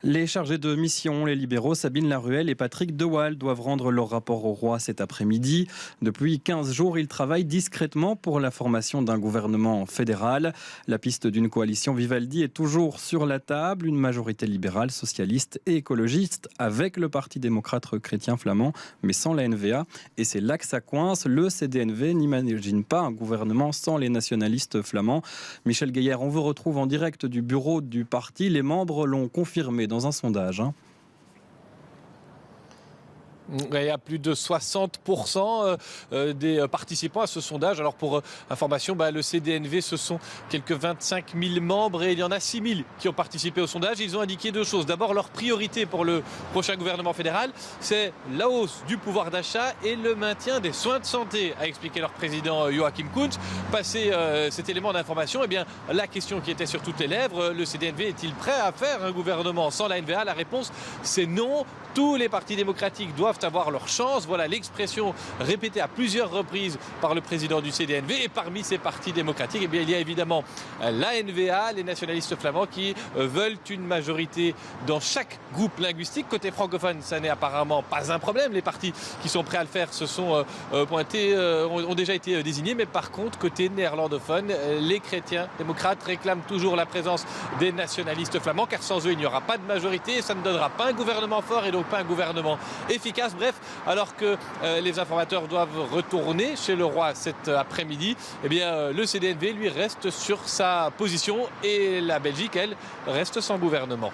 Les chargés de mission, les libéraux Sabine Laruelle et Patrick Dewal doivent rendre leur rapport au roi cet après-midi. Depuis 15 jours, ils travaillent discrètement pour la formation d'un gouvernement fédéral. La piste d'une coalition Vivaldi est toujours sur la table. Une majorité libérale, socialiste et écologiste avec le Parti démocrate chrétien flamand, mais sans la NVA. Et c'est là que ça coince. Le CDNV n'imagine pas un gouvernement sans les nationalistes flamands. Michel Gaillard, on vous retrouve en direct du bureau du parti. Les membres l'ont confirmé dans un sondage. Il y a plus de 60% des participants à ce sondage. Alors pour information, le CDNV, ce sont quelques 25 000 membres et il y en a 6 000 qui ont participé au sondage. Ils ont indiqué deux choses. D'abord, leur priorité pour le prochain gouvernement fédéral, c'est la hausse du pouvoir d'achat et le maintien des soins de santé, a expliqué leur président Joachim Kuntz. Passé cet élément d'information, la question qui était sur toutes les lèvres, le CDNV est-il prêt à faire un gouvernement sans la NVA? La réponse, c'est non. Tous les partis démocratiques doivent avoir leur chance. Voilà l'expression répétée à plusieurs reprises par le président du CDNV. Et parmi ces partis démocratiques, il y a évidemment la NVA, les nationalistes flamands qui veulent une majorité dans chaque groupe linguistique. Côté francophone, ça n'est apparemment pas un problème. Les partis qui sont prêts à le faire se sont pointés, ont déjà été désignés. Mais par contre, côté néerlandophone, les chrétiens démocrates réclament toujours la présence des nationalistes flamands, car sans eux, il n'y aura pas de majorité et ça ne donnera pas un gouvernement fort et donc pas un gouvernement efficace. Bref, alors que les informateurs doivent retourner chez le roi cet après-midi, le CDNV, lui, reste sur sa position et la Belgique, elle, reste sans gouvernement.